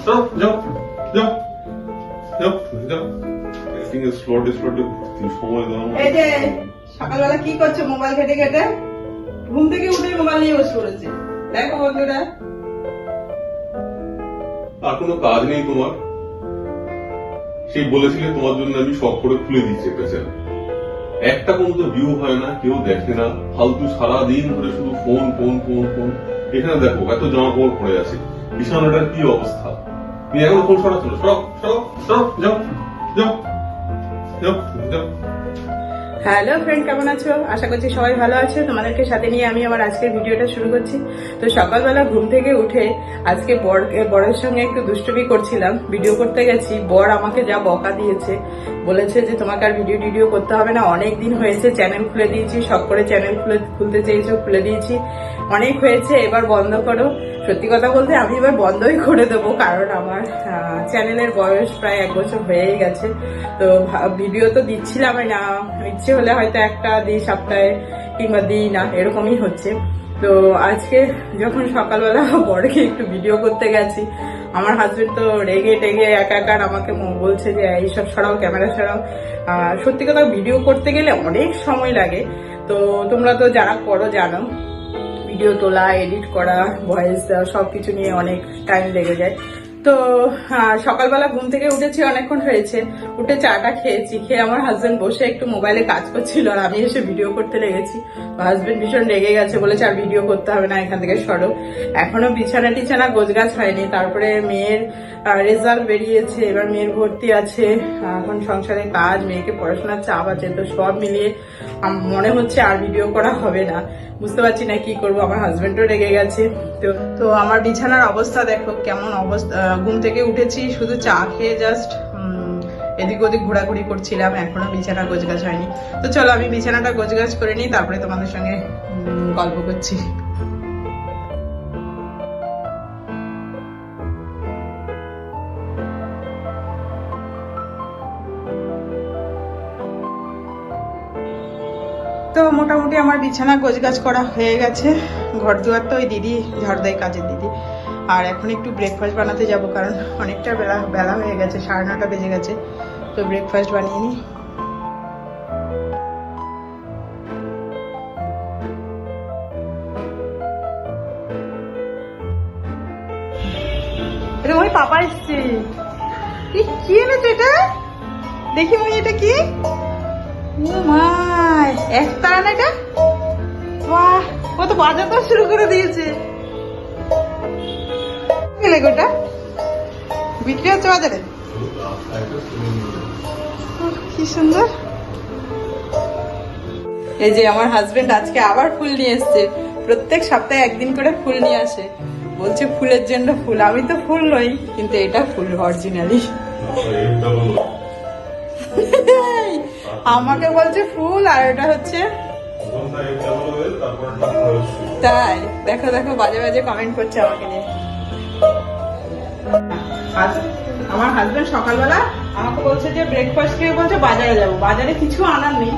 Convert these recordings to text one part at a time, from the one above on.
যাও যাও যাও যাও যাও স্লটে স্লটে সময় দাও। এই যে সকালবেলা কি করছো? মোবাইল ঘেটে ঘেটে ঘুম থেকে উঠে মোবাইল নিয়ে বসে পড়েছে। দেখো বন্ধুরা, আর কোনো কাজ নেই তোমার? সেই বলেছিলে তোমার জন্য আমি শখ করে খুলে দিচ্ছি একটা চ্যানেল। একটা কোনো তো ভিউ হয় না, কেউ দেখে না, ফালতু সারাদিন ধরে শুধু ফোন ফোন ফোন ফোন। এখানে দেখো এত জামা কাপড় পড়ে আছে, বিছানাটার কি অবস্থা। তুমি এখন ফোন সরাচ্ছ, সরাও সরাও সরাও, যাও যাও যাও যাও। হ্যালো ফ্রেন্ড, কেমন আছো? আশা করছি সবাই ভালো আছো। তোমাদেরকে সাথে নিয়ে আমি আমার আজকের ভিডিওটা শুরু করছি। তো সকালবেলা ঘুম থেকে উঠে আজকে বরের সঙ্গে একটু দুষ্টুমি করছিলাম, ভিডিও করতে গেছি। বর আমাকে যা বকা দিয়েছে, বলেছে যে তোমাকে আর ভিডিও করতে হবে না, অনেক দিন হয়েছে, চ্যানেল খুলে দিয়েছি, শখ করে চ্যানেল খুলতে চেয়েছো, খুলে দিয়েছি, অনেক হয়েছে, এবার বন্ধ করো। সত্যি কথা বলতে আমি এবার বন্ধই করে দেবো, কারণ আমার চ্যানেলের বয়স প্রায় 1 বছর হয়েই গেছে। তো ভিডিও তো দিচ্ছিলামই না, ইচ্ছে হলে হয়তো একটা দিই সপ্তাহে, কিংবা দিই না, এরকমই হচ্ছে। তো আজকে যখন সকালবেলা বরকে একটু ভিডিও করতে গেছি, আমার হাজবেন্ড তো রেগে টেগে একাকার আমাকে বলছে যে এইসব সরাও, ক্যামেরা সরাও। সত্যি কথা, ভিডিও করতে গেলে অনেক সময় লাগে। তো তোমরা তো যারা করো জানো, ভিডিও তোলা, এডিট করা, ভয়েস দেওয়া, সবকিছু নিয়ে অনেক টাইম লেগে যায়। তো সকালবেলা ঘুম থেকে উঠেছি, অনেকক্ষণ হয়েছে, উঠে চাটা খেয়েছি, খেয়ে আমার হাজবেন্ড বসে একটু মোবাইলে কাজ করছিল, আর আমি এসে ভিডিও করতে লেগেছি। হাজবেন্ড ভীষণ রেগে গেছে, বলেছে আর ভিডিও করতে হবে না, এখান থেকে সরো। এখনো বিছানা টিছানা গোছগাছ হয়নি। তারপরে মেয়ের রেজাল্ট বেরিয়েছে, এবার মেয়ের ভর্তি আছে, এখন সংসারে কাজ, মেয়েকে পড়াশোনার চাপ আছে। তো সব মিলিয়ে মনে হচ্ছে আর ভিডিও করা হবে না। বুঝতে পারছি না কি করবো, আমার হাজবেন্ডও রেগে গেছে। তো আমার বিছানার অবস্থা দেখো কেমন অবস্থা। ঘুম থেকে উঠেছি, শুধু চা খেয়ে জাস্ট এদিক ওদিক ঘোরাঘুরি করছিলাম, এখনো বিছানা গোছগাছ হয়নি। তো চলো আমি বিছানাটা গোছগাছ করে নিই, তারপরে তোমাদের সঙ্গে গল্প করছি। তো মোটামুটি আমার বিছানা গোছগাছ করা হয়ে গেছে। ঘর দুয়ার তো ওই দিদি ঝাড় দেয়, কাজের দিদি। আর এখন একটু ব্রেকফাস্ট বানাতে যাব, কারণ অনেকটা বেলা হয়ে গেছে, 9:30 বেজে গেছে। তো ব্রেকফাস্ট বানিয়ে নিই। ওই পাপা এসছে। কি এনেছো এটা? দেখি মই, এটা কি? ও মাই, একতারা না এটা? বাহ, ও তো বাজাতে শুরু করে দিয়েছে। গোটা বিক্রি হচ্ছে বাজারে, কি সুন্দর। এই যে আমার হাজবেন্ড আজকে আবার ফুল নিয়ে এসছে। প্রত্যেক সপ্তাহে একদিন করে ফুল নিয়ে আসে, বলছে ফুলের জন্য ফুল। আমি তো ফুল নই, কিন্তু এটা ফুল অরিজিনালি। আমাকে বলছে ফুল, আর এটা হচ্ছে তাই। দেখো দেখো, বাজে বাজে কমেন্ট করছে আমাকে নিয়ে। আমার হাজবেন্ড সকালবেলা আমাকে বলছে যে ব্রেকফাস্ট খেয়ে বলছে বাজারে যাবো। বাজারে কিছু আনার নেই,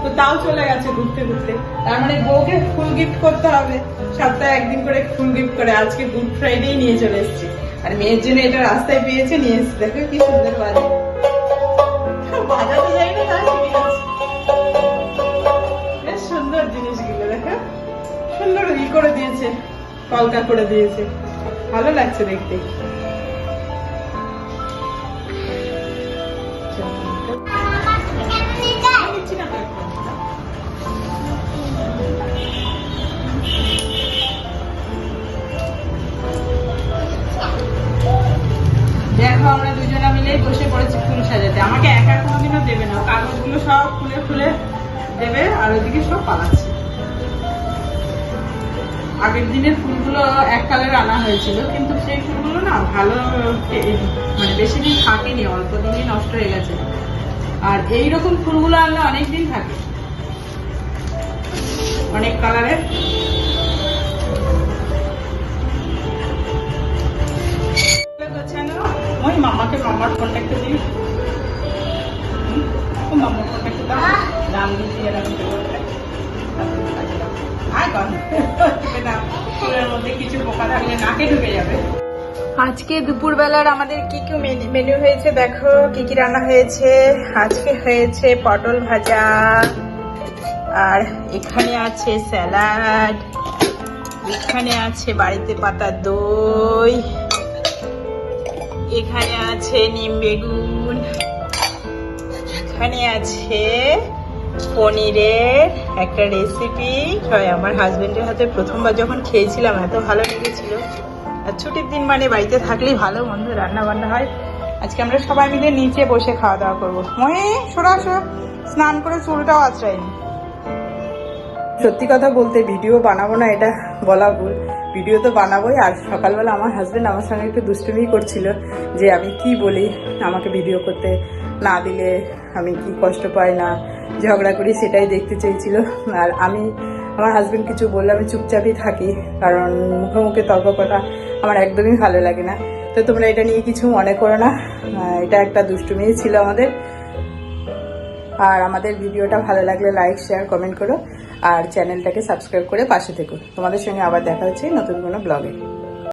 তো তাও চলে গেছে ঘুরতে ঘুরতে। তার মানে বউকে ফুল গিফট করতে হবে, সপ্তাহে একদিন করে ফুল গিফট করে। আজকে গুড ফ্রাইডে নিয়ে চলে এসেছি, আর মেয়ের জন্য এটা রাস্তায় পেয়েছে, নিয়ে এসেছি। দেখো কি সুন্দর বাজে, বাজাতে যাই না তাই বেশ সুন্দর জিনিসগুলো। দেখো সুন্দর ই করে দিয়েছে, কলকা করে দিয়েছে, ভালো লাগছে দেখতে। দেখো আমরা দুজনে মিলে বসে পড়েছি ফুল সাজাতে। আমাকে একা কোনোদিনও দেবে না, কাগজগুলো সব খুলে খুলে দেবে, আর ওইদিকে সব পালাচ্ছে। আগের দিনের ফুলগুলো এক কালার আনা হয়েছিল, কিন্তু সেই ফুলগুলো না ভালো, মানে বেশি দিন থাকেনি, অল্প দিনই নষ্ট হয়ে গেছে। আর এইরকম ফুলগুলো আনলে অনেকদিন থাকে, অনেক কালারের। ওই মামাকে মামার কন্ট্যাক্টে দিই, মামার কন্ট্যাক্টে দাও, দাম দিচ্ছি এরকম। ফুলের মধ্যে কিছু পোকা থাকলে নাকে ঢুকে যাবে। আজকে দুপুরবেলার আমাদের কি কি মেনু হয়েছে দেখো, কি কি রান্না হয়েছে। আজকে হয়েছে পটল ভাজা, আর এখানে আছে স্যালাড, এখানে আছে বাড়িতে পাতা দই, এখানে আছে নিম বেগুন, এখানে আছে পনিরের একটা রেসিপি। আমার হাজবেন্ডের হাতে প্রথমবার যখন খেয়েছিলাম এত ভালো লেগেছিল। আর ছুটির দিন মানে বাড়িতে থাকলেই ভালো মন্দ রান্না বান্না হয়। আজকে আমরা সবাই মিলে নিচে বসে খাওয়া দাওয়া করবো। মহে সরাসরি স্নান করে চুলটাও আঁচড়াইনি। সত্যি কথা বলতে ভিডিও বানাবো না এটা বলা ভুল, ভিডিও তো বানাবোই। আর সকালবেলা আমার হাজবেন্ড আমার সঙ্গে একটু দুষ্টুমি করছিল যে আমি কি বলি, আমাকে ভিডিও করতে না দিলে আমি কি কষ্ট পাই না ঝগড়া করি সেটাই দেখতে চেয়েছিল। আর আমার হাজবেন্ড কিছু বললে আমি চুপচাপই থাকি, কারণ মুখে মুখে তর্ক করা আমার একদমই ভালো লাগে না। তো তোমরা এটা নিয়ে কিছু মনে করো না, এটা একটা দুষ্টুমি ছিল আমাদের। আর আমাদের ভিডিওটা ভালো লাগলে লাইক শেয়ার কমেন্ট করো, আর চ্যানেলটাকে সাবস্ক্রাইব করে পাশে থেকো। তোমাদের সঙ্গে আবার দেখা হচ্ছে নতুন কোনো ব্লগে।